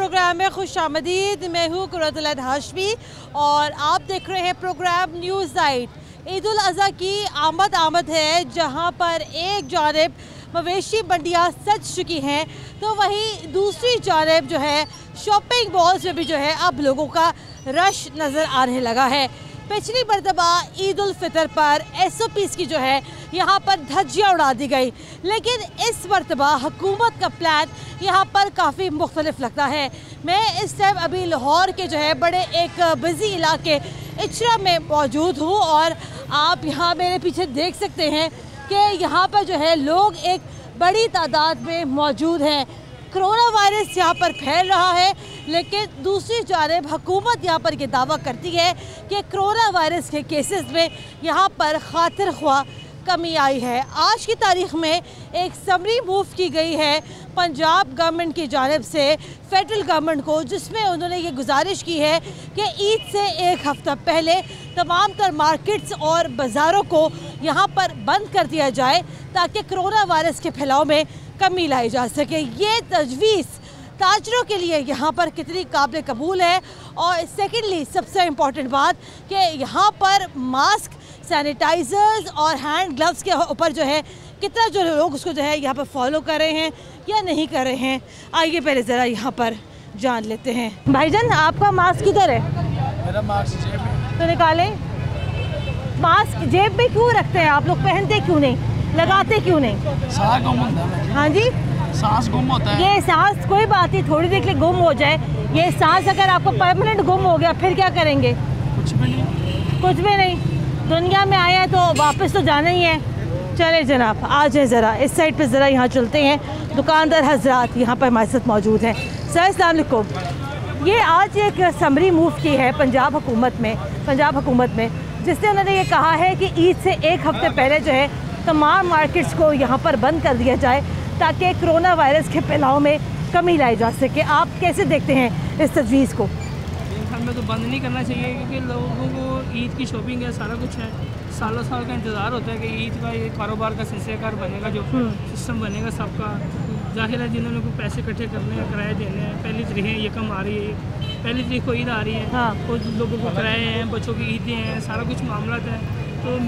Programme में खुशामदीद। मैं हूँ कुरतुल हाशमी और आप देख रहे हैं programme news night. Eid ul Azha की आमद है, जहाँ पर एक जानिब मवेशी मंडियाँ सज चुकी हैं तो वहीं दूसरी जानिब जो है शॉपिंग मॉल्स में भी जो है अब लोगों का रश नज़र आने लगा है। पिछली मरतबा ईद उल फितर पर SOPs की जो है यहाँ पर धज्जियाँ उड़ा दी गई, लेकिन इस मरतबा हुकूमत का प्लान यहाँ पर काफ़ी मुख्तलिफ लगता है। मैं इस टाइम अभी लाहौर के जो है बड़े एक बिज़ी इलाके इचरा में मौजूद हूँ और आप यहाँ मेरे पीछे देख सकते हैं कि यहाँ पर जो है लोग एक बड़ी तादाद में मौजूद हैं। कोरोना वायरस यहाँ पर फैल रहा है, लेकिन दूसरी जानिब हुकूमत यहाँ पर ये दावा करती है कि कोरोना वायरस के केसेस में यहाँ पर खातिर ख्वाह कमी आई है। आज की तारीख में एक समरी मूव की गई है पंजाब गवर्नमेंट की जानिब से फेडरल गवर्नमेंट को, जिसमें उन्होंने ये गुजारिश की है कि ईद से एक हफ़्ता पहले तमाम तर मार्केट्स और बाज़ारों को यहाँ पर बंद कर दिया जाए ताकि कोरोना वायरस के फैलाव में कमी लाई जा सके। ये तजवीज़ ताजरों के लिए यहाँ पर कितनी काबिल कबूल है, और सेकेंडली सबसे इम्पॉर्टेंट बात कि यहाँ पर मास्क, सैनिटाइज़र्स और हैंड ग्लव्स के ऊपर जो है कितना जो लोग उसको जो है यहाँ पर फॉलो कर रहे हैं या नहीं कर रहे हैं। आइए पहले ज़रा यहाँ पर जान लेते हैं। भाईजान, आपका मास्क किधर है? मेरा मास्क जेब में। तो निकालें। मास्क जेब में क्यों रखते हैं आप लोग? पहनते क्यों नहीं, लगाते क्यों नहीं? सांस गुम होता है। हाँ जी, सांस गुम होता है। ये सांस कोई बात नहीं, थोड़ी देर के लिए गुम हो जाए। ये सांस अगर आपको परमानेंट गुम हो गया फिर क्या करेंगे? कुछ भी नहीं। कुछ भी नहीं। दुनिया में आए हैं तो वापस तो जाना ही है। चले जनाब, आ जाए ज़रा इस साइड पे, ज़रा यहाँ चलते हैं। दुकानदार हजरात यहाँ पर हमारे साथ मौजूद हैं। सर अस्सलाम वालेकुम। ये आज एक समरी मूव की है पंजाब हुकूमत में, जिससे उन्होंने ये कहा है कि ईद से एक हफ़्ते पहले जो है तमाम मार्केट्स को यहाँ पर बंद कर दिया जाए ताकि कोरोना वायरस के फैलाव में कमी लाई जा सके। आप कैसे देखते हैं इस तजवीज़ को? में तो बंद नहीं करना चाहिए, क्योंकि लोगों को ईद की शॉपिंग है, सारा कुछ है, सालों साल का इंतज़ार होता है कि ईद का ये कारोबार का सिलसिलेकार बनेगा, जो सिस्टम बनेगा सबका। जाहिर है जिन्होंने को पैसे इकट्ठे करने हैं, किराए देने हैं, पहली तारीख यकम आ रही है, पहली तारीख को ईद आ रही है। हाँ। तो लोगों को किराए हैं, बच्चों की ईदें हैं, सारा कुछ मामला है। तो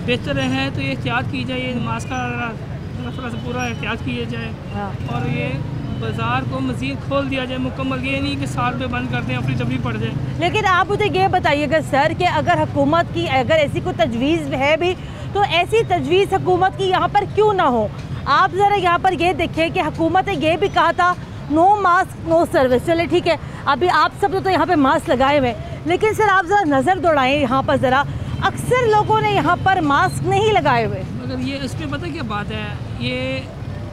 बेहतर है तो ये एहतियात की जाए, मास्क का पूरा एहतियात किया जाए। हाँ। और ये बाज़ार को मज़ीद खोल दिया जाए मुकम्मल, ये नहीं कि साल पे बंद कर दें, अपनी तबली पड़ जाए। लेकिन आप मुझे ये बताइएगा सर कि अगर हुकूमत की अगर ऐसी कोई तजवीज़ है भी तो ऐसी तजवीज़ हुकूमत की यहाँ पर क्यों ना हो? आप ज़रा यहाँ पर ये देखें कि हुकूमत ने ये भी कहा था नो मास्क नो सर्विस। चले ठीक है, अभी आप सब तो यहाँ पर मास्क लगाए हुए, लेकिन सर आप ज़रा नज़र दौड़ाएँ यहाँ पर ज़रा, अक्सर लोगों ने यहाँ पर मास्क नहीं लगाए हुए। मगर ये इस पर पता क्या बात है, ये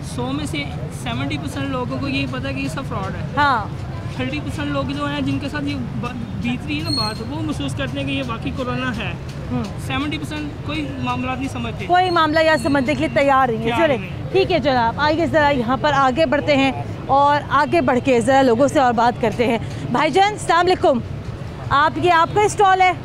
100 में से 70% लोगों को ये पता है कि ये सब फ्रॉड है। हाँ। 30% लोग जो हैं जिनके साथ ये बीत रही है ना बात, वो महसूस करते हैं कि ये वाकई कोरोना है। 70% कोई मामला नहीं समझते, कोई मामला या समझने के लिए तैयार नहीं है। चले ठीक है जनाब, आइए ज़रा यहाँ पर आगे बढ़ते हैं और आगे बढ़ के ज़रा लोगों से और बात करते हैं। भाईजान अस्सलाम वालेकुम, ये आपका स्टॉल है?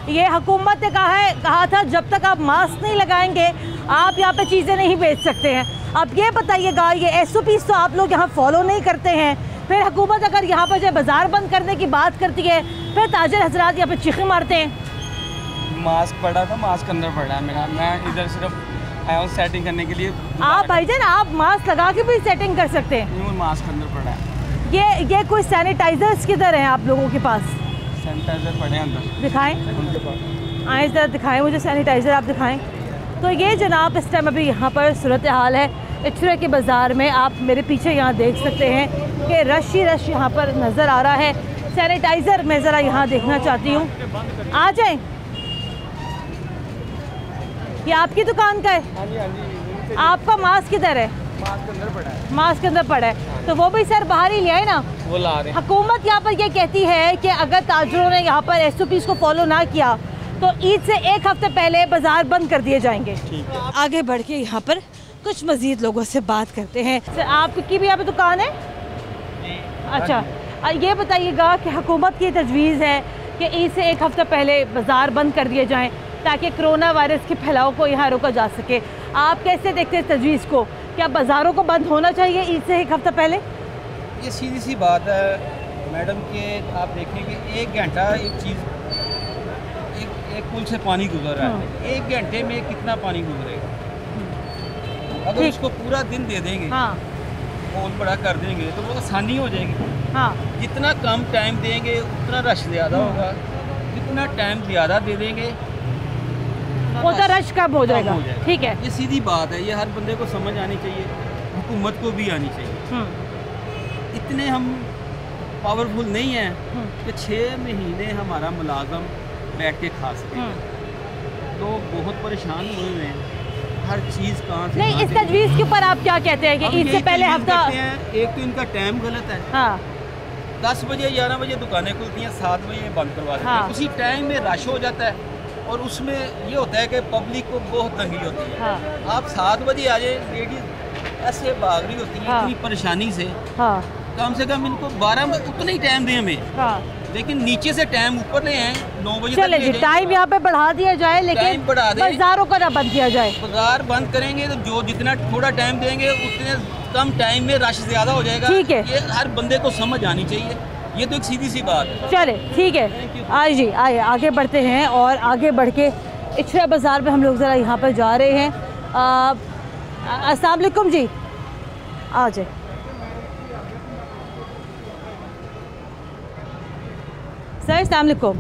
ये हुकूमत ने कहा था जब तक आप मास्क नहीं लगाएंगे आप यहाँ पे चीज़ें नहीं बेच सकते हैं। अब ये बताइएगा, ये SOPs तो आप लोग यहाँ फॉलो नहीं करते हैं, फिर हुकूमत अगर यहाँ पर जो बाज़ार बंद करने की बात करती है फिर ताजर हजरात यहाँ पे चीखें मारते हैं। मास्क पड़ा था, मास्क अंदर पड़ा है मेरा, मैं इधर सिर्फ आया हूँ सेटिंग करने के लिए। आप भाईजान आप मास्क लगा के भी सेटिंग कर सकते हैं। मास्क अंदर पड़ा है। ये कोई सैनिटाइजर्स किधर हैं आप लोगों के पास? सैनिटाइजर पड़े हैं अंदर, दिखाएं। आए ज़रा दिखाएं मुझे सैनिटाइज़र, आप दिखाएं। तो ये जनाब इस टाइम अभी यहाँ पर सूरत हाल है इचरा के बाज़ार में। आप मेरे पीछे यहाँ देख सकते हैं कि रश ही रश यहाँ पर नज़र आ रहा है। सैनिटाइज़र मैं ज़रा यहाँ देखना चाहती हूँ, आ जाएं। ये आपकी दुकान का है? हाँ जी, हाँ जी। आपका मास्क किधर है? मास्क अंदर पड़ा है। मास्क अंदर पड़ा है, तो वो भी सर बाहर ही ले आए ना, वो ला रहे हैं। हुकूमत यहाँ पर ये कहती है कि अगर ताजरों ने यहाँ पर SOPs को फॉलो ना किया तो ईद से एक हफ्ते पहले बाजार बंद कर दिए जाएंगे। आगे बढ़ के यहाँ पर कुछ मजीद लोगों से बात करते हैं। सर आपकी भी यहाँ पे दुकान है? अच्छा, ये बताइएगा कि हुकूमत की तजवीज़ है कि ईद से एक हफ्ते पहले बाजार बंद कर दिए जाएँ ताकि कोरोना वायरस के फैलाव को यहाँ रोका जा सके। आप कैसे देखते हैं तजवीज़ को? क्या बाज़ारों को बंद होना चाहिए ईद से एक हफ्ता पहले? ये सीधी सी बात है, मैडम के आप देखेंगे 1 घंटा एक चीज़ एक पुल से पानी गुजर रहा है, 1 घंटे में कितना पानी गुजरेगा। अगर उसको पूरा दिन दे देंगे, पुल बड़ा कर देंगे तो वो आसानी हो जाएगी। जितना कम टाइम देंगे उतना रश ज़्यादा होगा, जितना टाइम ज़्यादा दे देंगे उतना रश कम हो जाएगा। ठीक है, ये सीधी बात है, ये हर बंदे को समझ आनी चाहिए, हुकूमत को भी आनी चाहिए। इतने हम पावरफुल नहीं हैं कि 6 महीने हमारा मुलाजम बैठ के खा सके। लोग बहुत परेशान हुए हैं, हर चीज़ कहाँ से। नहीं, इस तजवीज़ के ऊपर आप क्या कहते हैं कि ईद से पहले हफ्ता? एक तो इनका टाइम गलत है। 10 बजे 11 बजे दुकानें खुलती हैं, 7 बजे बंद करवा देते हैं। उसी टाइम में रश हो जाता है और उसमें ये होता है कि पब्लिक को बहुत तंगी होती है। आप 7 बजे आ जाए, लेडीज ऐसे भाग रही होती हैं इतनी परेशानी से। कम से कम इनको 12 उतना ही टाइम दें हमें, लेकिन नीचे से टाइम ऊपर ले आए 9 बजे चले जी, टाइम यहाँ पे बढ़ा दिया जाए, लेकिन बाजारों का ना बंद किया जाए। बाजार बंद करेंगे तो जो जितना थोड़ा टाइम देंगे उतने कम टाइम में रश ज्यादा हो जाएगा। ठीक है, ये हर बंदे को समझ आनी चाहिए, ये तो एक सीधी सी बात है। चले ठीक है, आइए जी, आइए आगे बढ़ते हैं और आगे बढ़ के इचरा बाज़ार में हम लोग ज़रा यहाँ पर जा रहे हैं। अस्सलाम वालेकुम जी, आ जाए। सर अस्सलाम वालेकुम।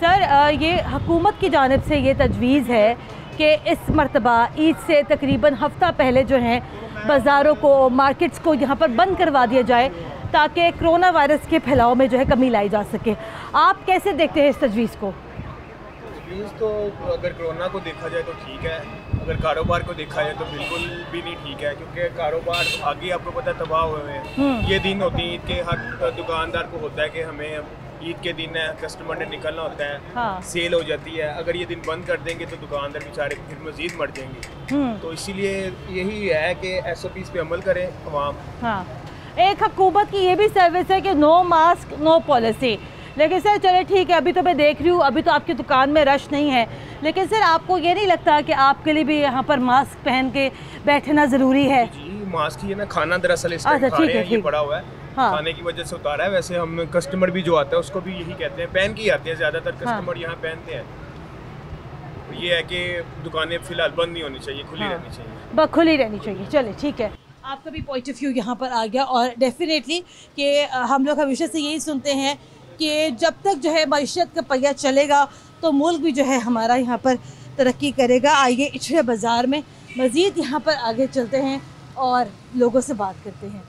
सर ये हुकूमत की जानिब से ये तजवीज़ है कि इस मरतबा ईद से तकरीबन हफ़्ता पहले जो है बाज़ारों को, मार्केट्स को यहाँ पर बंद करवा दिया जाए ताकि कोरोना वायरस के फैलाव में जो है कमी लाई जा सके। आप कैसे देखते हैं इस तजवीज़ को? तजवीज़ तो अगर कोरोना को देखा जाए तो ठीक है, अगर कारोबार को देखा जाए तो बिल्कुल भी नहीं ठीक है, क्योंकि कारोबार आगे आपको पता तबाह हुए हैं। ये दिन होती है ईद के, हर दुकानदार को होता है कि हमें ईद के दिन है, कस्टमर ने निकलना होता है, सेल हो जाती है। अगर ये दिन बंद कर देंगे तो दुकानदार बेचारे फिर मजीद मर जाएंगे। तो इसीलिए यही है कि SOPs पे अमल करें अवाम। एक हुकूमत की ये भी सर्विस है कि नो मास्क नो पॉलिसी, लेकिन सर चले ठीक है, अभी तो मैं देख रही हूँ, अभी तो आपकी दुकान में रश नहीं है, लेकिन सर आपको ये नहीं लगता कि आपके लिए भी यहाँ पर मास्क पहन के बैठना ज़रूरी है? जी, मास्क ही है ना, खाना दरअसल इस टाइम खा रहे हैं, ये पड़ा हुआ है, खाने की वजह से उतारा है। वैसे हम कस्टमर भी जो आता है उसको भी यही कहते हैं, पहन के ही आते हैं, ज़्यादातर कस्टमर यहाँ पहनते हैं। ये है कि दुकानें फिलहाल बंद नहीं होनी चाहिए, खुली रहनी चाहिए, खुली रहनी चाहिए। चले ठीक है, आपका भी पॉइंट ऑफ व्यू यहाँ पर आ गया। और डेफिनेटली कि हम लोग हमेशा से यही सुनते हैं कि जब तक जो है मईशत का पहिया चलेगा तो मुल्क भी जो है हमारा यहाँ पर तरक्की करेगा। आइए इचरा बाज़ार में मज़ीद यहाँ पर आगे चलते हैं और लोगों से बात करते हैं।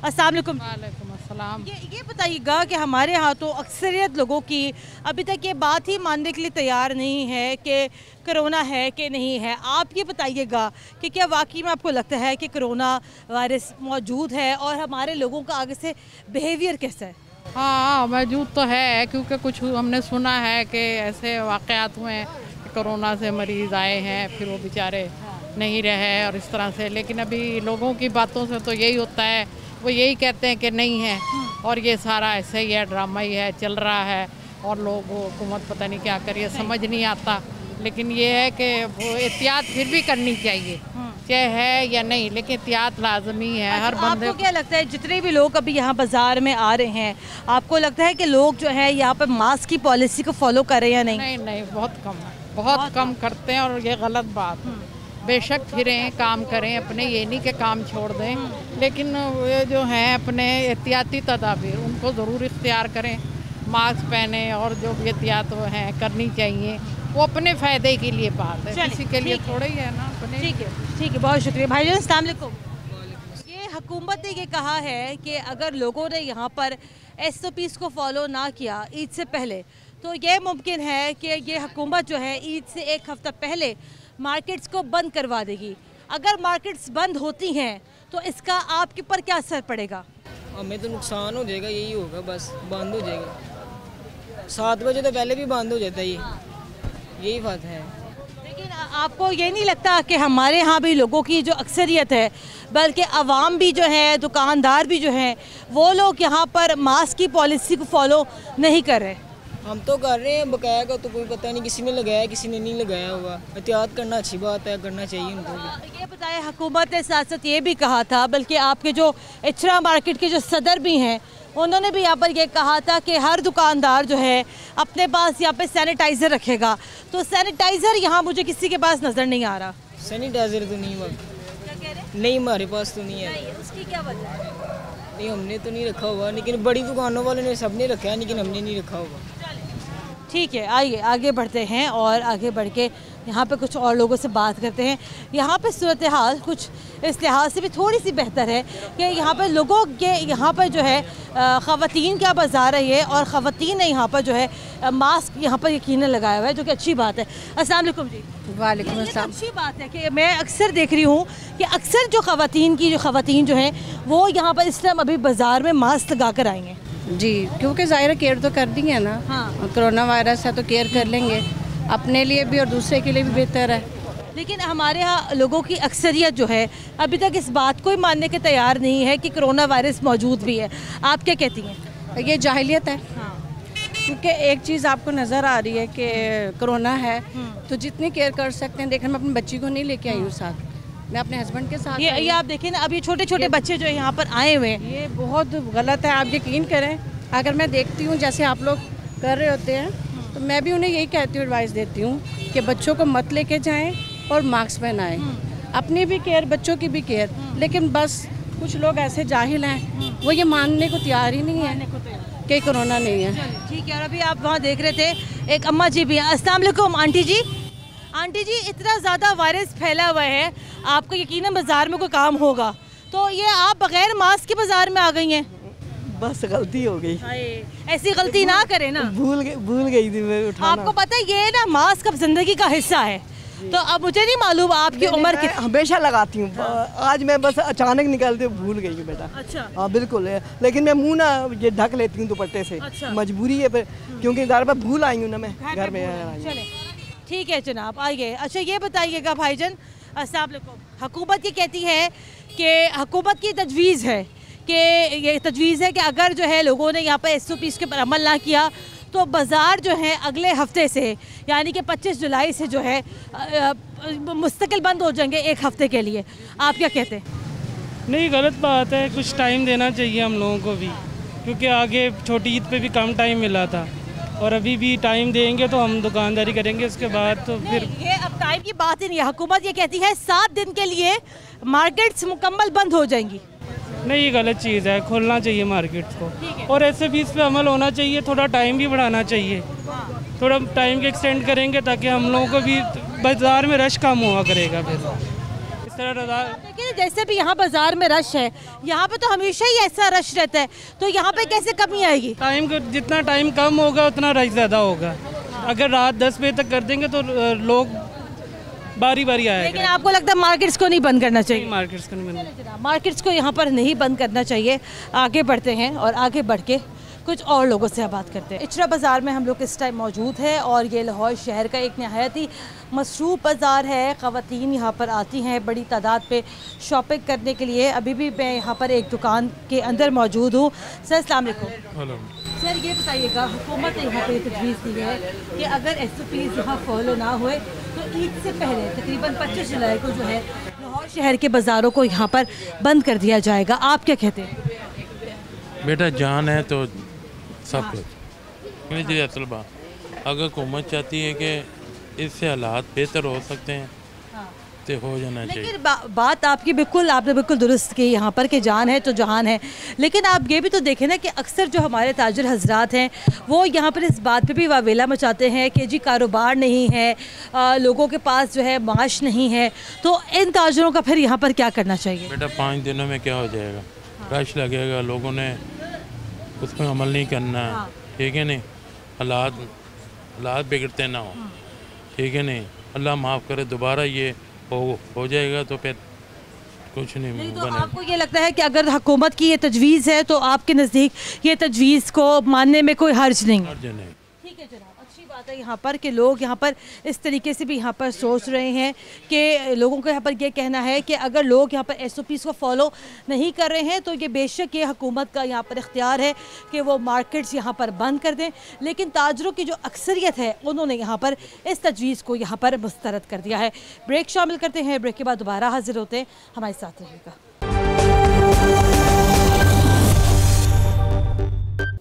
अस्सलाम वालेकुम। वालेकुम अस्सलाम। ये बताइएगा कि हमारे यहाँ तो अक्सरियत लोगों की अभी तक ये बात ही मानने के लिए तैयार नहीं है कि कोरोना है कि नहीं है। आप ये बताइएगा कि क्या वाकई में आपको लगता है कि कोरोना वायरस मौजूद है और हमारे लोगों का आगे से बिहेवियर कैसा है? हाँ मौजूद तो है, क्योंकि कुछ हमने सुना है कि ऐसे वाक़यात हुए हैं कि कोरोना से मरीज़ आए हैं, फिर वो बेचारे नहीं रहे और इस तरह से। लेकिन अभी लोगों की बातों से तो यही होता है, वो यही कहते हैं कि नहीं है और ये सारा ऐसे ही है, ड्रामा ही है, चल रहा है और लोग हुकूमत पता नहीं क्या करिए, समझ नहीं आता। लेकिन ये है कि वो एहतियात फिर भी करनी चाहिए, चाहे है या नहीं, लेकिन एहतियात लाजमी है हर बंदे। आपको क्या लगता है जितने भी लोग अभी यहाँ बाज़ार में आ रहे हैं, आपको लगता है कि लोग जो है यहाँ पर मास्क की पॉलिसी को फॉलो कर रहे हैं या नहीं? नहीं नहीं, बहुत कम है, बहुत कम करते हैं और ये गलत बात है। बेशक फिरें, काम करें अपने, ये नहीं कि काम छोड़ दें, लेकिन ये जो हैं अपने एहतियाती तदाबीर उनको ज़रूर इख्तियार करें, मास्क पहने और जो भी एहतियात हैं करनी चाहिए, वो अपने फ़ायदे के लिए बात है, किसी के लिए थोड़ा ही है ना अपने। ठीक है, बहुत शुक्रिया भाईजान। अस्सलाम वालेकुम। ये हुकूमत ने ये कहा है कि अगर लोगों ने यहाँ पर SOPs को फॉलो ना किया ईद से पहले, तो ये मुमकिन है कि ये हुकूमत जो है ईद से एक हफ़्ता पहले मार्केट्स को बंद करवा देगी। अगर मार्केट्स बंद होती हैं तो इसका आपके ऊपर क्या असर पड़ेगा? हमें तो नुकसान हो जाएगा, यही होगा, बस बंद हो जाएगा। 7 बजे तो पहले भी बंद हो जाता है, यही बात है। लेकिन आपको ये नहीं लगता कि हमारे यहाँ भी लोगों की जो अक्सरियत है, बल्कि आवाम भी जो है, दुकानदार भी जो हैं, वो लोग यहाँ पर मास्क की पॉलिसी को फॉलो नहीं कर रहे? हम तो कर रहे हैं, बकाया का तो कोई पता नहीं, किसी ने लगाया किसी ने नहीं लगाया होगा। एहतियात करना अच्छी बात है, करना चाहिए उनको भी। ये बताया हुकूमत ने साथ साथ ये भी कहा था, बल्कि आपके जो इचरा मार्केट के जो सदर भी हैं उन्होंने भी यहाँ पर ये कहा था कि हर दुकानदार जो है अपने पास यहाँ पे सैनिटाइज़र रखेगा। तो सैनिटाइज़र यहाँ मुझे किसी के पास नज़र नहीं आ रहा। सैनिटाइजर तो नहीं क्या कह रहे? नहीं हमारे पास तो नहीं है। नहीं, उसकी क्या वजह है? नहीं हमने तो नहीं रखा हुआ, लेकिन बड़ी दुकानों वालों ने सबने रखा है, लेकिन हमने नहीं रखा हुआ। ठीक है, आइए आगे बढ़ते हैं और आगे बढ़ के यहाँ पे कुछ और लोगों से बात करते हैं। यहाँ पे सूरत हाल कुछ इस लिहाज से भी थोड़ी सी बेहतर है कि यहाँ पे लोगों के यहाँ पर जो है ख़वातीन का बाज़ार है ये, और ख़वातीन ने यहाँ पर जो है मास्क यहाँ पर यकीनन लगाया हुआ है, जो कि अच्छी बात है। अस्सलाम वालेकुम जी। वालेकुम ये अस्सलाम। अच्छी बात है कि मैं अक्सर देख रही हूँ कि अक्सर जो ख़वातीन जो हैं वो यहाँ पर इस टाइम अभी बाज़ार में मास्क लगा कर आई हैं। जी, क्योंकि ज़ाहिर केयर तो कर दी है ना। हाँ। कोरोना वायरस है तो केयर कर लेंगे, अपने लिए भी और दूसरे के लिए भी बेहतर है। लेकिन हमारे यहाँ लोगों की अक्सरियत जो है अभी तक इस बात को ही मानने के तैयार नहीं है कि कोरोना वायरस मौजूद भी है। आप क्या कहती हैं? ये जाहिलियत है। हाँ। क्योंकि एक चीज़ आपको नज़र आ रही है कि कोरोना है तो जितनी केयर कर सकते हैं। देखिए मैं अपनी बच्ची को नहीं लेके आई हूँ साथ, मैं अपने हस्बैंड के साथ ये आप देखें ना, अब ये छोटे छोटे बच्चे जो यहाँ पर आए हुए हैं, ये बहुत गलत है। आप यकीन करें, अगर मैं देखती हूँ जैसे आप लोग कर रहे होते हैं तो मैं भी उन्हें यही कहती हूँ, एडवाइस देती हूँ कि बच्चों को मत लेके जाएं और मास्क पहनाएं। अपनी भी केयर, बच्चों की भी केयर। लेकिन बस कुछ लोग ऐसे जाहिल हैं, वो ये मानने को तैयार ही नहीं है कि कोरोना नहीं है। ठीक है। और अभी आप वहाँ देख रहे थे एक अम्मा जी भी हैं। अस्सलाम वालेकुम आंटी जी। आंटी जी, इतना ज़्यादा वायरस फैला हुआ है, आपको यकीनन बाज़ार में कोई काम होगा, तो ये आप बगैर मास्क के बाज़ार में आ गई हैं? बस गलती हो गई। ऐसी गलती ना करें ना। भूल गई थी मैं उठाना। आपको पता है ये ना मास्क अब जिंदगी का हिस्सा है। तो अब मुझे नहीं मालूम आपकी उम्र मैं हमेशा लगाती हूँ। आज मैं बस अचानक निकलते भूल गई हूँ बेटा। अच्छा। हाँ बिल्कुल, लेकिन मैं मुंह ना ये ढक लेती हूँ दुपट्टे से। अच्छा। मजबूरी है फिर, क्योंकि ज़्यादा पर भूल आई हूँ ना मैं घर में। चले ठीक है जनाब, आइए। अच्छा ये बताइएगा भाईजान, अस्सलाम वालेकुम। हुकूमत ये कहती है कि हुकूमत की तजवीज़ है कि ये तजवीज़ है कि अगर जो है लोगों ने यहाँ पर SOPs के ऊपर अमल ना किया तो बाज़ार जो है अगले हफ्ते से यानी कि 25 जुलाई से जो है मुस्तकिल बंद हो जाएंगे एक हफ्ते के लिए। आप क्या कहते हैं? नहीं, गलत बात है, कुछ टाइम देना चाहिए हम लोगों को भी, क्योंकि आगे छोटी ईद पे भी कम टाइम मिला था और अभी भी टाइम देंगे तो हम दुकानदारी करेंगे, उसके बाद तो फिर ये अब टाइम की बात ही नहीं है। हुकूमत ये कहती है 7 दिन के लिए मार्केट्स मुकम्मल बंद हो जाएंगी। नहीं, ये गलत चीज़ है, खोलना चाहिए मार्केट्स को और ऐसे भी इस पे अमल होना चाहिए, थोड़ा टाइम भी बढ़ाना चाहिए, थोड़ा टाइम के एक्सटेंड करेंगे ताकि हम लोगों को भी बाज़ार में रश कम हुआ करेगा। फिर इस तरह देखिए जैसे भी यहाँ बाज़ार में रश है, यहाँ पे तो हमेशा ही ऐसा रश रहता है, तो यहाँ पे कैसे कमी आएगी? टाइम को जितना टाइम कम होगा उतना रश ज़्यादा होगा। अगर रात 10 बजे तक कर देंगे तो लोग बारी बारी आएगा। लेकिन आपको लगता है मार्केट्स को नहीं बंद करना चाहिए? मार्केट्स को नहीं बंद, मार्केट्स को यहाँ पर नहीं बंद करना चाहिए। आगे बढ़ते हैं और आगे बढ़ के कुछ और लोगों से बात करते हैं। इचरा बाज़ार में हम लोग इस टाइम मौजूद है और ये लाहौर शहर का एक नहायत ही मसरूफ़ बाज़ार है। ख़वातीन यहाँ पर आती हैं बड़ी तादाद पे शॉपिंग करने के लिए। अभी भी मैं यहाँ पर एक दुकान के अंदर मौजूद हूँ। सर अस्सलाम वालेकुम। सर ये बताइएगा, हुकूमत ने यहाँ पर तजवीज़ दी है कि अगर SOPs यहाँ फॉलो ना हुए तो ईद से पहले तकरीबन 25 जुलाई को जो है लाहौर शहर के बाज़ारों को यहाँ पर बंद कर दिया जाएगा। आप क्या कहते हैं? बेटा जान है तो सब कुछ। असल बात अगर हुकूमत चाहती है कि इससे हालात बेहतर हो सकते हैं तो हो जाना चाहिए। लेकिन बात आपकी आपने बिल्कुल दुरुस्त की यहाँ पर कि जान है तो जहान है। लेकिन आप ये भी तो देखें ना कि अक्सर जो हमारे ताजिर हजरात हैं वो यहाँ पर इस बात पे भी वावेला मचाते हैं कि जी कारोबार नहीं है, लोगों के पास जो है माश नहीं है, तो इन ताजरों का फिर यहाँ पर क्या करना चाहिए? बेटा 5 दिनों में क्या हो जाएगा? रश लगेगा, लोगों ने उस पर अमल नहीं करना है, ठीक है नहीं, हालात बिगड़ते ना हो, ठीक है नहीं, अल्लाह माफ़ करे, दोबारा ये हो जाएगा तो फिर कुछ नहीं तो आपको ये लगता है कि अगर हुकूमत की ये तजवीज़ है तो आपके नज़दीक ये तजवीज़ को मानने में कोई हर्ज नहीं है? ठीक है जनाब, अच्छी बात है यहाँ पर कि लोग यहाँ पर इस तरीके से भी यहाँ पर सोच रहे हैं कि लोगों को यहाँ पर ये कहना है कि अगर लोग यहाँ पर SOPs को फॉलो नहीं कर रहे हैं तो ये बेशक ये हुकूमत का यहाँ पर इख्तियार है कि वो मार्केट्स यहाँ पर बंद कर दें। लेकिन ताजरों की जो अक्सरियत है उन्होंने यहाँ पर इस तजवीज़ को यहाँ पर मुस्तरद कर दिया है। ब्रेक शामिल करते हैं, ब्रेक के बाद दोबारा हाजिर होते हैं, हमारे साथ रहिएगा।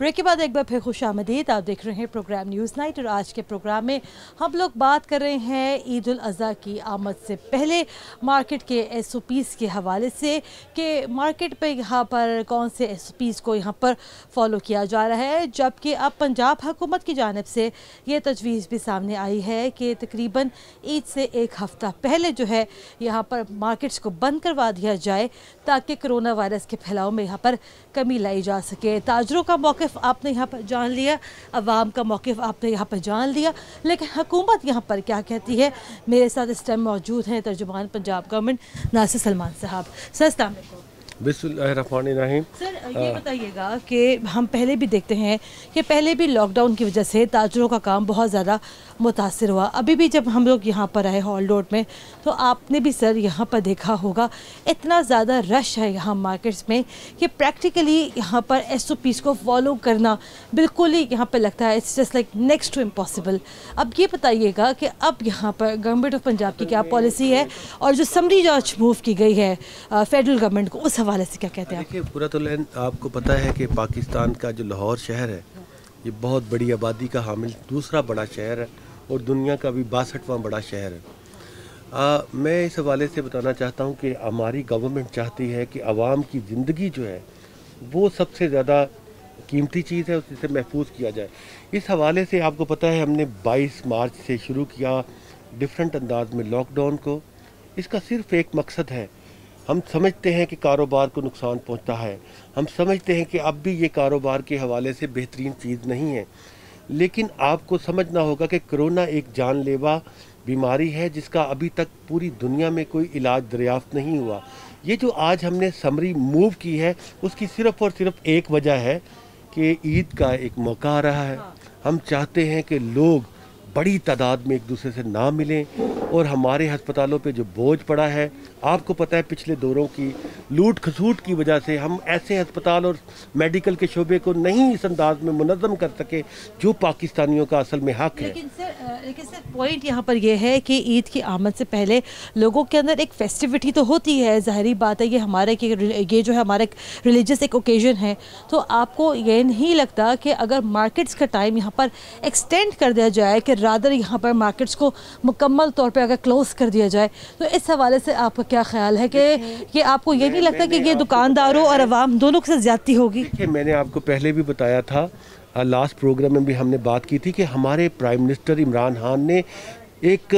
ब्रेक के बाद एक बार फिर खुशामदीद। आप देख रहे हैं प्रोग्राम न्यूज़ नाइट और आज के प्रोग्राम में हम लोग बात कर रहे हैं ईद उल अज़हा की आमद से पहले मार्केट के SOPs के हवाले से कि मार्केट पे यहाँ पर कौन से SOPs को यहाँ पर फॉलो किया जा रहा है, जबकि अब पंजाब हुकूमत की जानिब से ये तजवीज़ भी सामने आई है कि तकरीबन ईद से एक हफ़्ता पहले जो है यहाँ पर मार्केट्स को बंद करवा दिया जाए ताकि कोरोना वायरस के फैलाव में यहाँ पर कमी लाई जा सके। ताजरों का मौक़िफ़ आपने यहाँ पर जान लिया, अवाम का मौक़िफ़ आपने यहाँ पर जान लिया, लेकिन हुकूमत यहाँ पर क्या कहती है। मेरे साथ इस टाइम मौजूद हैं तर्जुमान पंजाब गवर्नमेंट नासिर सलमान साहब। सर अस्सलाम वालेकुम। बिस्मिल्लाहिर्रहमानिर्रहीम। सर ये बताइएगा कि हम पहले भी देखते हैं कि पहले भी लॉकडाउन की वजह से ताजरों का काम बहुत ज़्यादा मुतासिर हुआ। अभी भी जब हम लोग यहाँ पर आए हॉल रोड में तो आपने भी सर यहाँ पर देखा होगा इतना ज़्यादा रश है यहाँ मार्केट्स में कि प्रैक्टिकली यहाँ पर SOPs को फॉलो करना बिल्कुल ही यहाँ पर लगता है it's just like next to impossible. अब ये बताइएगा कि अब यहाँ पर गवर्नमेंट ऑफ पंजाब की क्या पॉलिसी है और जो समरी जांच मूव की गई है फेडरल गवर्नमेंट को, उस हवाले से क्या कहते हैं? देखिए पूरा तो आपको पता है कि पाकिस्तान का जो लाहौर शहर है ये बहुत बड़ी आबादी का हामिल दूसरा बड़ा शहर है और दुनिया का भी 62वां बड़ा शहर है। मैं इस हवाले से बताना चाहता हूँ कि हमारी गवर्नमेंट चाहती है कि आवाम की ज़िंदगी जो है वो सबसे ज़्यादा कीमती चीज़ है, उसे महफूज किया जाए। इस हवाले से आपको पता है हमने 22 मार्च से शुरू किया डिफरेंट अंदाज में लॉकडाउन को। इसका सिर्फ एक मकसद है, हम समझते हैं कि कारोबार को नुकसान पहुंचता है, हम समझते हैं कि अब भी ये कारोबार के हवाले से बेहतरीन चीज़ नहीं है, लेकिन आपको समझना होगा कि कोरोना एक जानलेवा बीमारी है जिसका अभी तक पूरी दुनिया में कोई इलाज दरियाफ्त नहीं हुआ। ये जो आज हमने समरी मूव की है उसकी सिर्फ़ और सिर्फ एक वजह है कि ईद का एक मौका आ रहा है। हम चाहते हैं कि लोग बड़ी तादाद में एक दूसरे से ना मिलें और हमारे अस्पतालों पे जो बोझ पड़ा है, आपको पता है पिछले दौरों की लूट खसूट की वजह से हम ऐसे अस्पताल और मेडिकल के शोबे को नहीं इस अंदाज में मुनज़्ज़म कर सके जो पाकिस्तानियों का असल में हक है। लेकिन सर पॉइंट यहाँ पर यह है कि ईद की आमद से पहले लोगों के अंदर एक फेस्टिविटी तो होती है, ज़ाहिरी बात है ये हमारे ये जो है हमारा एक रिलीजियस एक ओकेजन है। तो आपको ये नहीं लगता कि अगर मार्केट्स का टाइम यहाँ पर एक्सटेंड कर दिया जाए कि रादर यहाँ पर मार्केट्स को मुकम्मल तौर पे अगर क्लोज कर दिया जाए, तो इस हवाले से आपका क्या ख्याल है कि आपको ये नहीं लगता कि ये दुकानदारों और अवाम दोनों के साथ ज्यादती होगी? देखिए मैंने आपको पहले भी बताया था, लास्ट प्रोग्राम में भी हमने बात की थी कि हमारे प्राइम मिनिस्टर इमरान खान ने एक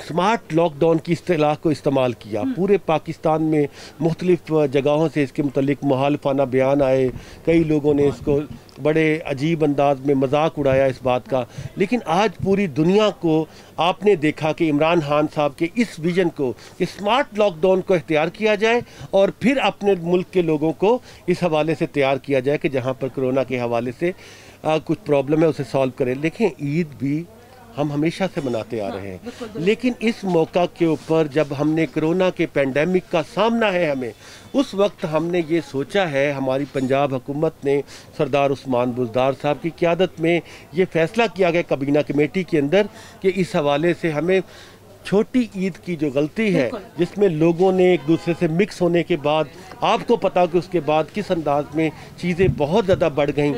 स्मार्ट लॉकडाउन की इस्तिलाह को इस्तेमाल किया। पूरे पाकिस्तान में मुख्तलिफ जगहों से इसके मुतल्लिक मुखालिफाना बयान आए, कई लोगों ने इसको बड़े अजीब अंदाज में मजाक उड़ाया इस बात का, लेकिन आज पूरी दुनिया को आपने देखा कि इमरान खान साहब के इस विजन को कि स्मार्ट लॉकडाउन को इख्तियार किया जाए और फिर अपने मुल्क के लोगों को इस हवाले से तैयार किया जाए कि जहाँ पर कोरोना के हवाले से कुछ प्रॉब्लम है उसे सॉल्व करें। देखें ईद भी हम हमेशा से मनाते आ रहे हैं, लेकिन इस मौका के ऊपर जब हमने कोरोना के पेंडेमिक का सामना है हमें, उस वक्त हमने ये सोचा है, हमारी पंजाब हुकूमत ने सरदार उस्मान बुज़दार साहब की क़यादत में ये फ़ैसला किया गया काबीना कमेटी के अंदर कि इस हवाले से हमें छोटी ईद की जो गलती है जिसमें लोगों ने एक दूसरे से मिक्स होने के बाद, आपको पता कि उसके बाद किस अंदाज में चीज़ें बहुत ज़्यादा बढ़ गईं,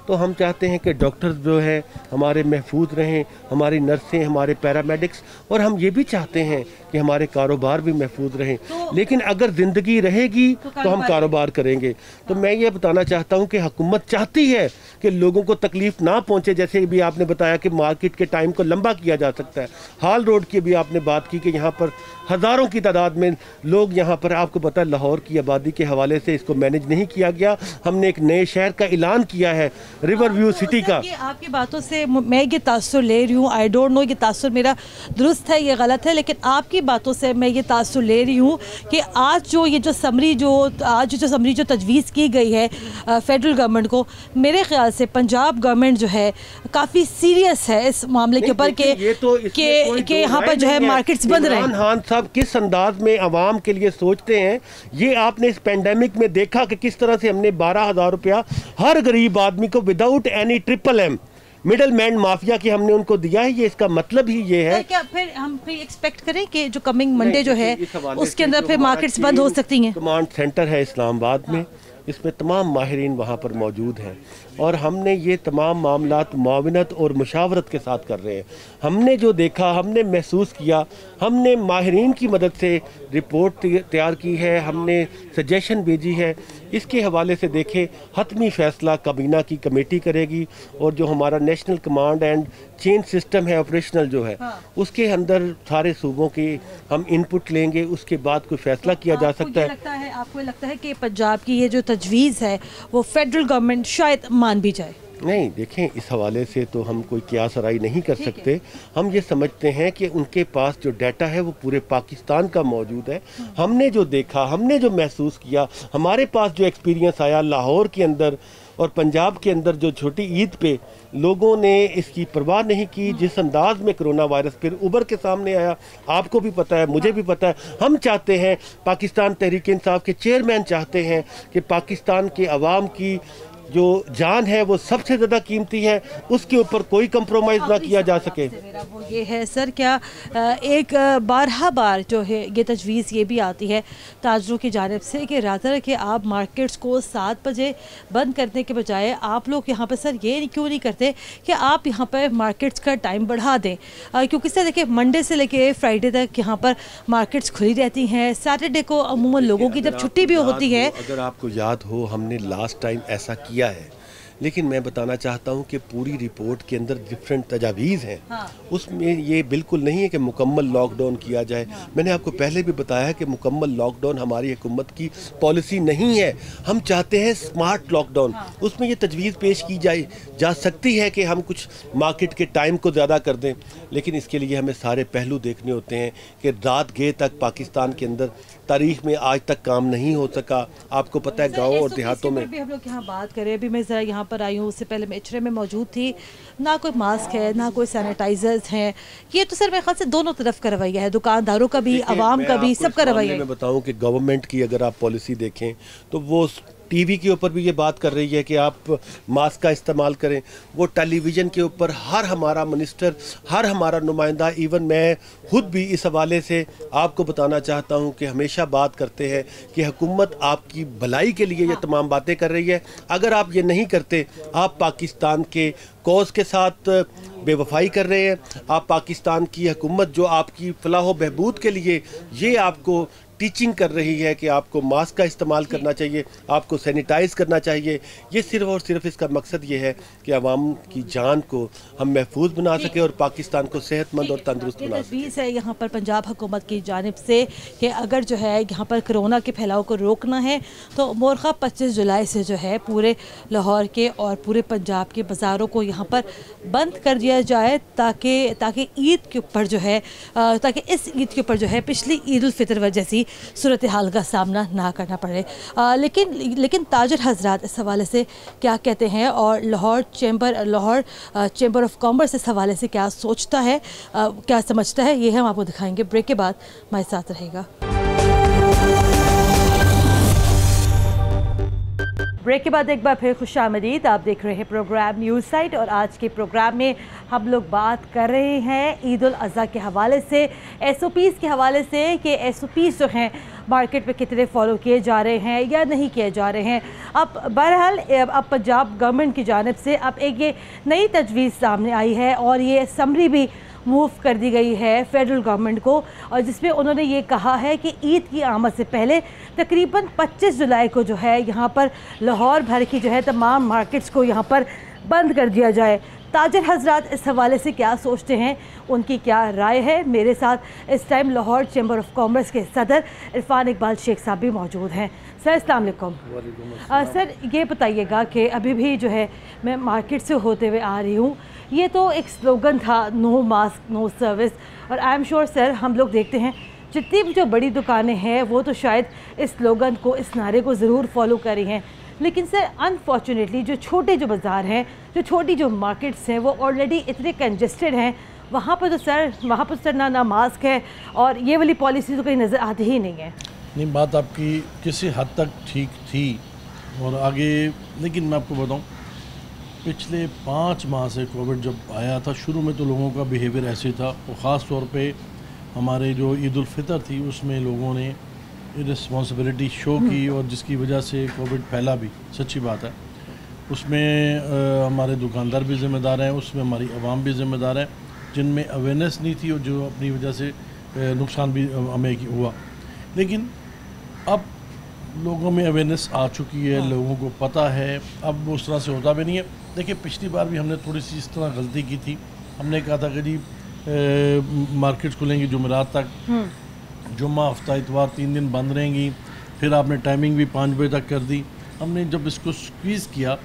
तो हम चाहते हैं कि डॉक्टर्स जो है हमारे महफूज रहें, हमारी नर्सें, हमारे पैरामेडिक्स, और हम ये भी चाहते हैं कि हमारे कारोबार भी महफूज रहें। लेकिन अगर ज़िंदगी रहेगी तो हम कारोबार करेंगे। तो मैं ये बताना चाहता हूँ कि हुकूमत चाहती है कि लोगों को तकलीफ़ ना पहुँचे। जैसे भी आपने बताया कि मार्केट के टाइम को लंबा किया जा सकता है, हाल रोड की भी आपने बात की कि यहाँ पर हज़ारों की तादाद में लोग यहाँ पर, आपको पता है लाहौर की आबादी के हवाले से इसको मैनेज नहीं किया गया। हमने एक नए शहर का ऐलान किया है, रिवर व्यू सिटी का। आपकी बातों से मैं ये तासुर ले रही हूँ, आई डोंट नो ये तासुर मेरा दुरुस्त है ये गलत है, लेकिन आपकी बातों से मैं ये तासुर ले रही हूँ कि आज जो समरी जो तजवीज़ की गई है फेडरल गवर्नमेंट को, मेरे ख्याल से पंजाब गवर्नमेंट जो है काफ़ी सीरियस है इस मामले के ऊपर कि यहाँ पर जो है मार्केट्स बंद रहे। इमरान खान साहब किस अंदाज में आवाम के लिए सोचते हैं, ये आपने इस पेंडेमिक में देखा कि किस तरह से हमने 12,000 रुपया हर गरीब आदमी को without any MMM middle man mafia की हमने उनको दिया है। ये इसका मतलब ही ये है। क्या फिर हम फिर एक्सपेक्ट करें कि जो कमिंग मंडे जो है उसके अंदर फिर मार्केट्स बंद हो सकती हैं? कमांड सेंटर है इस्लामाबाद में, इसमें तमाम माहिरीन वहाँ पर मौजूद हैं। और हमने ये तमाम मामलात मुआवनत और मुशावरत के साथ कर रहे हैं। हमने जो देखा, हमने महसूस किया, हमने माहिरीन की मदद से रिपोर्ट तैयार की है, हमने सजेशन भेजी है। इसके हवाले से देखें, हतमी फ़ैसला काबीना की कमेटी करेगी और जो हमारा national command and chain system है ऑपरेशनल जो है, उसके अंदर सारे सूबों के हम इनपुट लेंगे, उसके बाद कोई फ़ैसला किया जा सकता है। आपको लगता है कि पंजाब की ये जो तजवीज़ है वो फेडरल गवर्नमेंट शायद मान भी जाए? नहीं, देखें, इस हवाले से तो हम कोई कियास राय नहीं कर सकते। हम ये समझते हैं कि उनके पास जो डाटा है वो पूरे पाकिस्तान का मौजूद है। हमने जो देखा, हमने जो महसूस किया, हमारे पास जो एक्सपीरियंस आया लाहौर के अंदर और पंजाब के अंदर, जो छोटी ईद पे लोगों ने इसकी परवाह नहीं की, जिस अंदाज में कोरोना वायरस फिर उभर के सामने आया, आपको भी पता है, मुझे भी पता है। हम चाहते हैं, पाकिस्तान तहरीक इंसाफ के चेयरमैन चाहते हैं कि पाकिस्तान के अवाम की जो जान है वो सबसे ज़्यादा कीमती है, उसके ऊपर कोई कंप्रोमाइज़ ना किया जा सके। मेरा वो ये है सर, क्या एक बार जो है ये तजवीज़ ये भी आती है ताजरों की जानिब से कि रादर कि आप मार्केट्स को 7 बजे बंद करने के बजाय आप लोग यहाँ पर सर ये क्यों नहीं करते कि आप यहाँ पर मार्केट्स का टाइम बढ़ा दें, क्योंकि सर देखिए मंडे से लेके फ्राइडे तक यहाँ पर मार्केट्स खुली रहती हैं। सैटरडे को अमूमन लोगों की जब छुट्टी भी होती है। अगर आपको याद हो, हमने लास्ट टाइम ऐसा किया है, लेकिन मैं बताना चाहता हूं कि पूरी रिपोर्ट के अंदर डिफरेंट तजावीज़ हैं। उसमें ये बिल्कुल नहीं है कि मुकम्मल लॉकडाउन किया जाए। मैंने आपको पहले भी बताया कि मुकम्मल लॉकडाउन हमारी हुकूमत की पॉलिसी नहीं है। हम चाहते हैं स्मार्ट लॉकडाउन। उसमें ये तजवीज़ पेश की जा सकती है कि हम कुछ मार्केट के टाइम को ज़्यादा कर दें, लेकिन इसके लिए हमें सारे पहलू देखने होते हैं कि रात गए तक पाकिस्तान के अंदर तारीख में आज तक काम नहीं हो सका। आपको पता है गाँव और देहातों में भी हम लोग यहाँ बात करें, अभी मैं ज़रा यहाँ पर आई हूँ, उससे पहले मैं इचरे में मौजूद थी, ना कोई मास्क है ना कोई सैनिटाइजर्स हैं। ये तो सर मेरे ख्याल से दोनों तरफ का रवैया है, दुकानदारों का भी, आवाम का भी, सबका रवैया है। मैं बताऊँ कि गवर्नमेंट की अगर आप पॉलिसी देखें तो वो टीवी के ऊपर भी ये बात कर रही है कि आप मास्क का इस्तेमाल करें। वो टेलीविज़न के ऊपर हर हमारा मिनिस्टर, हर हमारा नुमाइंदा, इवन मैं खुद भी इस हवाले से आपको बताना चाहता हूं कि हमेशा बात करते हैं कि हुकूमत आपकी भलाई के लिए ये तमाम बातें कर रही है। अगर आप ये नहीं करते, आप पाकिस्तान के कौज़ के साथ बेवफाई कर रहे हैं। आप पाकिस्तान की हुकूमत जो आपकी फलाह व बहबूद के लिए ये आपको टीचिंग कर रही है कि आपको मास्क का इस्तेमाल करना चाहिए, आपको सैनिटाइज़ करना चाहिए, ये सिर्फ़ और सिर्फ इसका मकसद ये है कि आवाम की जान को हम महफूज बना सके और पाकिस्तान को सेहतमंद और तंदुरुस्त बना सके। तजवीज़ है यहाँ पर पंजाब हुकूमत की जानिब से कि अगर जो है यहाँ पर कोरोना के फैलाव को रोकना है तो मोरखा 25 जुलाई से जो है पूरे लाहौर के और पूरे पंजाब के बाज़ारों को यहाँ पर बंद कर दिया जाए, ताकि ईद के ऊपर जो है, ताकि इस ईद के ऊपर जो है पिछली ईद उल फितर जैसी सूरत हाल का सामना ना करना पड़े। लेकिन ताजर हजरात इस हवाले से क्या कहते हैं और लाहौर चैम्बर ऑफ कॉमर्स इस हवाले से क्या सोचता है, क्या समझता है, ये हम आपको दिखाएंगे। ब्रेक के बाद हमारे साथ रहेगा। ब्रेक के बाद एक बार फिर खुशामदीद। आप देख रहे हैं प्रोग्राम न्यूज़ साइट और आज के प्रोग्राम में हम लोग बात कर रहे हैं ईद उल अज़हा के हवाले से, SOPs के हवाले से कि SOPs जो हैं मार्केट में कितने फॉलो किए जा रहे हैं या नहीं किए जा रहे हैं। अब बहरहाल अब पंजाब गवर्नमेंट की जानिब से अब एक ये नई तजवीज़ सामने आई है और ये समरी भी मूव कर दी गई है फेडरल गवर्नमेंट को, और जिसमें उन्होंने ये कहा है कि ईद की आमद से पहले तकरीबन 25 जुलाई को जो है यहाँ पर लाहौर भर की जो है तमाम मार्केट्स को यहाँ पर बंद कर दिया जाए। ताजर हजरात इस हवाले से क्या सोचते हैं, उनकी क्या राय है। मेरे साथ इस time Lahore chamber of commerce के सदर इरफान इकबाल शेख साहब भी मौजूद हैं। सर अस्सलाम वालेकुम। सर ये बताइएगा कि अभी भी जो है मैं मार्केट से होते हुए आ रही हूँ, ये तो एक स्लोगन था नो मास्क नो सर्विस, और आई एम श्योर सर हम लोग देखते हैं जितनी भी जो बड़ी दुकानें हैं वो तो शायद इस स्लोगन को, इस नारे को ज़रूर फॉलो कर रही हैं, लेकिन सर अनफॉर्चुनेटली जो छोटे जो बाज़ार हैं, जो छोटी जो मार्केट्स हैं वो ऑलरेडी इतने कंजेस्टेड हैं, वहाँ पर तो सर ना मास्क है और ये वाली पॉलिसी तो कहीं नज़र आती ही नहीं है। नहीं, बात आपकी किसी हद तक ठीक थी और आगे, लेकिन मैं आपको बताऊं पिछले 5 माह से कोविड जब आया था, शुरू में तो लोगों का बिहेवियर ऐसे था, और ख़ास तौर पे हमारे जो ईद उल फितर थी उसमें लोगों ने रिस्पॉन्सिबिलिटी शो की और जिसकी वजह से कोविड फैला भी, सच्ची बात है। उसमें हमारे दुकानदार भी ज़िम्मेदार हैं, उसमें हमारी आवाम भी ज़िम्मेदार है, जिनमें अवेयरनेस नहीं थी और जो अपनी वजह से नुकसान भी हमें हुआ। लेकिन अब लोगों में अवेयरनेस आ चुकी है, लोगों को पता है, अब उस तरह से होता भी नहीं है। देखिए पिछली बार भी हमने थोड़ी सी इस तरह गलती की थी, हमने कहा था कि जी मार्केट खुलेंगी जुमेरात तक, जुम्मा हफ्ता इतवार 3 दिन बंद रहेंगी, फिर आपने टाइमिंग भी 5 बजे तक कर दी। हमने जब इसको स्क्वीज़ किया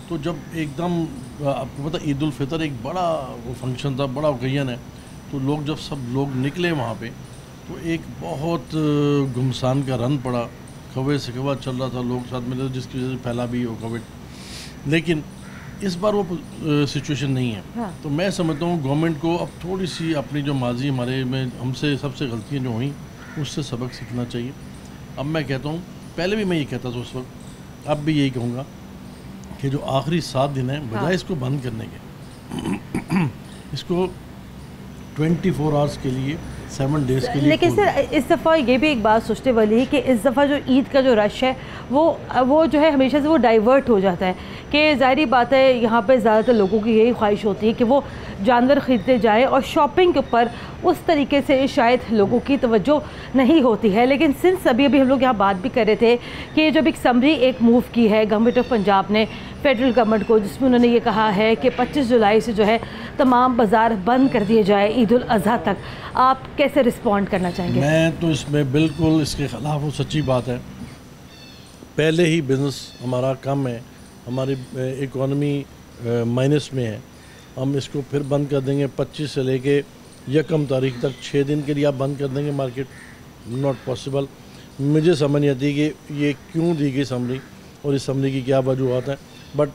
तो जब एकदम आपको पता ईद उल फितर एक बड़ा वो फंक्शन था, बड़ा ओकेजन है, तो लोग जब सब लोग निकले वहाँ पे तो एक बहुत गुमसान का रन पड़ा, खबर से खबर चल रहा था, लोग साथ मिले, जिसकी वजह से फैला भी हो कोविड। लेकिन इस बार वो सिचुएशन नहीं है। हाँ। तो मैं समझता हूँ गवर्नमेंट को अब थोड़ी सी अपनी जो माजी हमारे में हमसे सबसे गलतियाँ जो हुई उससे सबक सीखना चाहिए। अब मैं कहता हूँ, पहले भी मैं ये कहता था उस वक्त, अब भी यही कहूँगा कि जो आखिरी 7 दिन हैं बजाय इसको बंद करने के इसको 24 आवर्स के लिए 7 डेज़ के लिए। लेकिन सर इस दफ़ा ये भी एक बात सोचने वाली है कि इस दफ़ा जो ईद का जो रश है वो जो है हमेशा से वो डाइवर्ट हो जाता है कि ज़ाहिर बात है यहाँ पे ज़्यादातर लोगों की यही ख्वाहिश होती है कि वो जानवर ख़रीदते जाएँ और शॉपिंग के ऊपर उस तरीके से शायद लोगों की तवज्जो नहीं होती है। लेकिन सिंस अभी हम लोग यहाँ बात भी कर रहे थे कि जब एक समरी एक मूव की है गवर्नमेंट ऑफ पंजाब ने फेडरल गवर्नमेंट को, जिसमें उन्होंने ये कहा है कि 25 जुलाई से जो है तमाम बाज़ार बंद कर दिए जाए ईद उल अज़हा तक, आप कैसे रिस्पॉन्ड करना चाहेंगे? मैं तो इसमें बिल्कुल इसके ख़िलाफ़ हूँ, सच्ची बात है। पहले ही बिज़नेस हमारा कम है, हमारी इकॉनमी माइनस में है, हम इसको फिर बंद कर देंगे 25 से लेके 1 तारीख तक 6 दिन के लिए आप बंद कर देंगे मार्केट, नॉट पॉसिबल। मुझे समझ नहीं आती कि ये क्यों दी गई समरी और इस समरी की क्या वजूहत है, but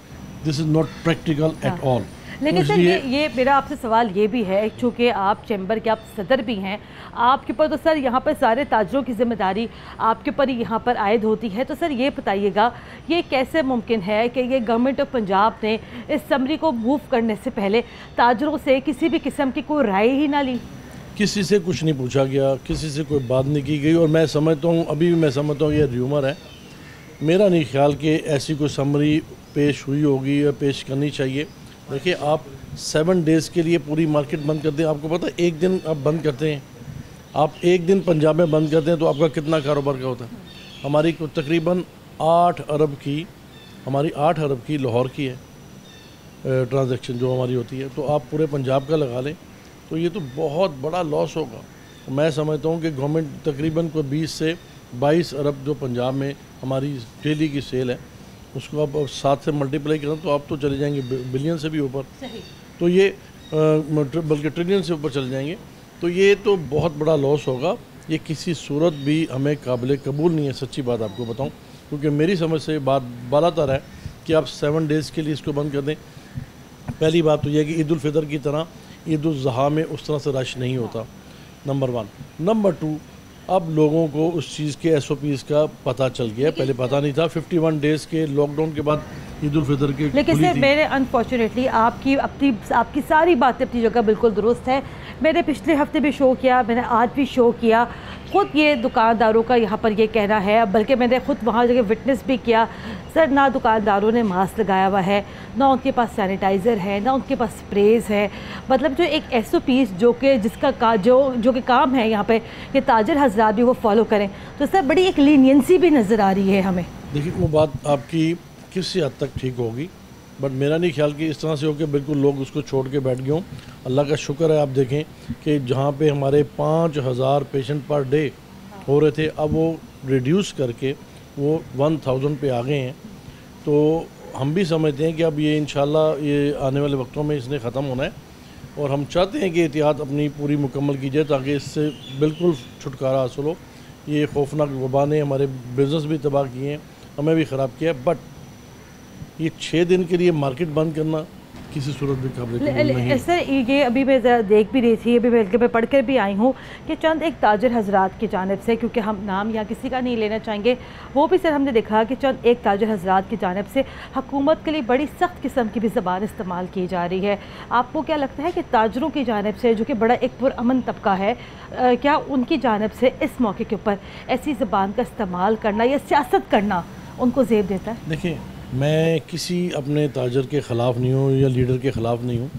this is not practical at all. लेकिन सर ये मेरा आपसे सवाल ये भी है, चूँकि आप चैम्बर के आप सदर भी हैं, आपके ऊपर तो सर यहाँ पर सारे ताजरों की जिम्मेदारी आपके ऊपर ही यहाँ पर आयद होती है, तो सर ये बताइएगा ये कैसे मुमकिन है कि ये गवर्नमेंट ऑफ पंजाब ने इस समरी को मूव करने से पहले ताजरों से किसी भी किस्म की कोई राय ही ना ली? किसी से कुछ नहीं पूछा गया, किसी से कोई बात नहीं की गई, और मैं समझता हूँ अभी भी मैं समझता हूँ ये र्यूमर है। मेरा नहीं ख्याल कि ऐसी कोई समरी पेश हुई होगी या पेश करनी चाहिए। देखिए आप 7 डेज़ के लिए पूरी मार्केट बंद करते हैं, आपको पता है 1 दिन आप बंद करते हैं, आप 1 दिन पंजाब में बंद करते हैं तो आपका कितना कारोबार का होता है। हमारी तकरीबन 8 अरब की लाहौर की है ट्रांजैक्शन जो हमारी होती है, तो आप पूरे पंजाब का लगा लें तो ये तो बहुत बड़ा लॉस होगा। मैं समझता हूँ कि गवर्नमेंट तकरीबन को 20 से 22 अरब जो पंजाब में हमारी डेली की सेल है उसको आप 7 से मल्टीप्लाई करें तो आप तो चले जाएंगे बिलियन से भी ऊपर, तो ये बल्कि ट्रिलियन से ऊपर चले जाएंगे, तो ये तो बहुत बड़ा लॉस होगा। ये किसी सूरत भी हमें काबिल कबूल नहीं है, सच्ची बात आपको बताऊं, क्योंकि मेरी समझ से बात बालातर है कि आप 7 डेज़ के लिए इसको बंद कर दें। पहली बात तो यह कि ईद उल फितर की तरह ईद उल ज़ुहा में उस तरह से रश नहीं होता, नंबर 1। नंबर 2, अब लोगों को उस चीज़ के SOPs का पता चल गया, पहले पता नहीं था। 51 डेज़ के लॉकडाउन के बाद ईद उल फितर की लेकिन सर मेरे अनफॉर्चुनेटली आपकी सारी बातें अपनी जगह बिल्कुल दुरुस्त है। मैंने पिछले हफ्ते भी शो किया, मैंने आज भी शो किया, ख़ुद ये दुकानदारों का यहाँ पर ये कहना है, बल्कि मैंने ख़ुद वहाँ जगह विटनेस भी किया सर, ना दुकानदारों ने मास्क लगाया हुआ है, ना उनके पास सैनिटाइज़र है, ना उनके पास स्प्रेज है। मतलब जो एक SOPs जो कि जिसका जो कि काम है यहाँ पे कि ताजर हजरात भी वो फॉलो करें, तो सर बड़ी एक लीनियंसी भी नज़र आ रही है हमें। देखिए वो बात आपकी किसी हद तक ठीक होगी, बट मेरा नहीं ख्याल कि इस तरह से हो कि बिल्कुल लोग उसको छोड़ के बैठ गए हों। अल्लाह का शुक्र है, आप देखें कि जहाँ पे हमारे 5000 पेशेंट पर डे हो रहे थे, अब वो रिड्यूस करके वो 1000 पे आ गए हैं। तो हम भी समझते हैं कि अब ये इंशाल्लाह ये आने वाले वक्तों में इसने ख़त्म होना है, और हम चाहते हैं कि एहतियात अपनी पूरी मुकम्मल की जाए ताकि इससे बिल्कुल छुटकारा हासिल हो। ये खौफनाक वबा ने हमारे बिज़नेस भी तबाह किए हैं, हमें भी ख़राब किया, बट ये 6 दिन के लिए मार्केट बंद करना किसी सूरत भी काबिल नहीं। सर ये अभी मैं ज़रा देख भी रही थी, अभी बल्कि मैं पढ़ कर भी आई हूँ कि चंद एक ताजर हजरात की जानिब से, क्योंकि हम नाम यहाँ किसी का नहीं लेना चाहेंगे, वो भी सर हमने देखा कि चंद एक ताजर हजरात की जानिब से हुकूमत के लिए बड़ी सख्त किस्म की भी ज़बान इस्तेमाल की जा रही है। आपको क्या लगता है कि ताजरों की जानिब से, जो कि बड़ा एक पुरअमन तबका है, क्या उनकी जानिब से इस मौके के ऊपर ऐसी ज़बान का इस्तेमाल करना या सियासत करना उनको ज़ेब देता है? देखिए मैं किसी अपने ताजर के ख़िलाफ़ नहीं हूँ या लीडर के ख़िलाफ़ नहीं हूँ।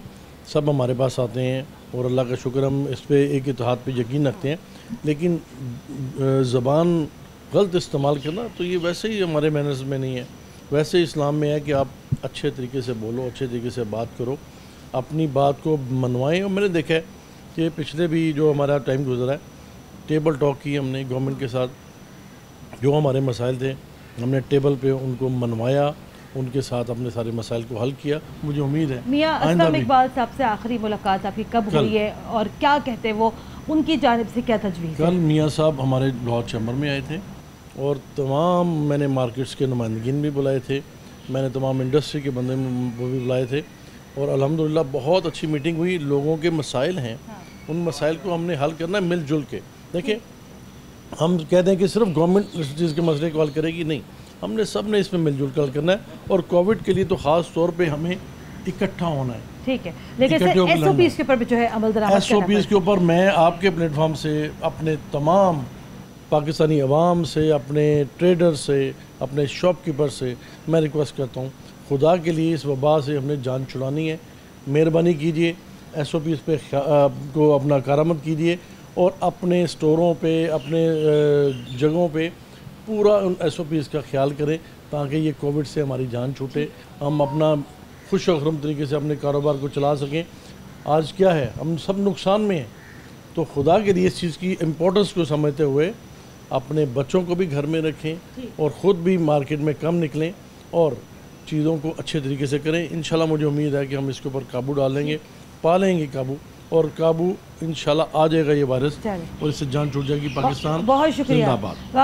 सब हमारे पास आते हैं और अल्लाह का शुक्र हम इस पे एक इत्तेहाद पे यकीन रखते हैं, लेकिन ज़बान गलत इस्तेमाल करना तो ये वैसे ही हमारे मैनर्स में नहीं है। वैसे इस्लाम में है कि आप अच्छे तरीके से बोलो, अच्छे तरीके से बात करो, अपनी बात को मनवाएं। और मैंने देखा है कि पिछले भी जो हमारा टाइम गुजरा है, टेबल टॉक की हमने गवर्नमेंट के साथ, जो हमारे मसाइल थे हमने टेबल पे उनको मनवाया, उनके साथ अपने सारे मसाइल को हल किया। मुझे उम्मीद है मियां असलम इकबाल साहब से आखिरी मुलाकात आपकी कब हुई है और क्या कहते हैं वो, उनकी जानिब से क्या तजवीज़ है? कल मियां साहब हमारे लाहौर चैम्बर में आए थे और तमाम मैंने मार्केट्स के नुमाइंदगिन भी बुलाए थे, मैंने तमाम इंडस्ट्री के बंदे वो भी बुलाए थे और अल्हम्दुलिल्लाह बहुत अच्छी मीटिंग हुई। लोगों के मसाइल हैं, उन मसाइल को हमने हल करना है मिलजुल के। देखिए हम कहते हैं कि सिर्फ गवर्नमेंट इस चीज़ के मसले को हल करेगी, नहीं, हमने सब ने इसमें मिलजुल कर हल करना है और कोविड के लिए तो ख़ास तौर पे हमें इकट्ठा होना है। ठीक है, लेकिन एसओपीज़ के ऊपर भी जो है अमल दरामद एसओपीज़ के ऊपर मैं आपके प्लेटफॉर्म से अपने तमाम पाकिस्तानी अवाम से, अपने ट्रेडर से, अपने शॉपकीपर से मैं रिक्वेस्ट करता हूँ, खुदा के लिए इस वबा से हमने जान छुड़ानी है, मेहरबानी कीजिए, एसओपीज़ पे को अपना कारामद कीजिए और अपने स्टोरों पे, अपने जगहों पे पूरा उन एसओपीज़ का ख्याल करें ताकि ये कोविड से हमारी जान छूटे, हम अपना खुश और खुर्रम तरीके से अपने कारोबार को चला सकें। आज क्या है, हम सब नुकसान में हैं, तो खुदा के लिए इस चीज़ की इम्पोर्टेंस को समझते हुए अपने बच्चों को भी घर में रखें और ख़ुद भी मार्केट में कम निकलें और चीज़ों को अच्छे तरीके से करें। इंशाल्लाह मुझे उम्मीद है कि हम इसके ऊपर काबू डालेंगे, पा लेंगे काबू, और काबू इंशाल्लाह आ जाएगा ये वायरस और इससे जान छूट जाएगी। पाकिस्तान बहुत शुक्रिया,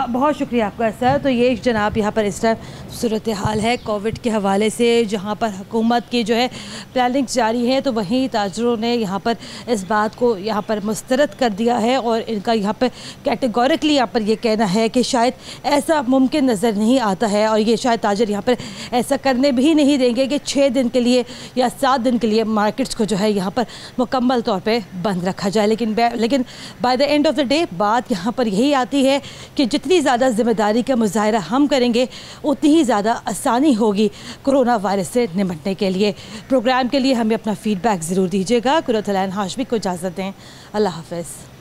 बहुत शुक्रिया आपका सर। तो ये जनाब यहाँ पर इस टाइम सूरत हाल है कोविड के हवाले से, जहाँ पर हुकूमत की जो है प्लानिंग जारी है, तो वहीं ताजरों ने यहाँ पर इस बात को यहाँ पर मुस्तरद कर दिया है और इनका यहाँ पर कैटेगोरिकली यहाँ पर ये कहना है कि शायद ऐसा मुमकिन नज़र नहीं आता है और ये शायद ताजर यहाँ पर ऐसा करने भी नहीं देंगे कि 6 दिन के लिए या 7 दिन के लिए मार्केट्स को जो है यहाँ पर मुकम्मल तौर पे बंद रखा जाए। लेकिन by the end of the day बात यहाँ पर यही आती है कि जितनी ज़्यादा ज़िम्मेदारी का मुजाहरा हम करेंगे उतनी ही ज़्यादा आसानी होगी कोरोना वायरस से निपटने के लिए। प्रोग्राम के लिए हमें अपना फीडबैक ज़रूर दीजिएगा। कुरतुल ऐन हाशमी को इजाज़त दें, अल्लाह हाफ़िज़।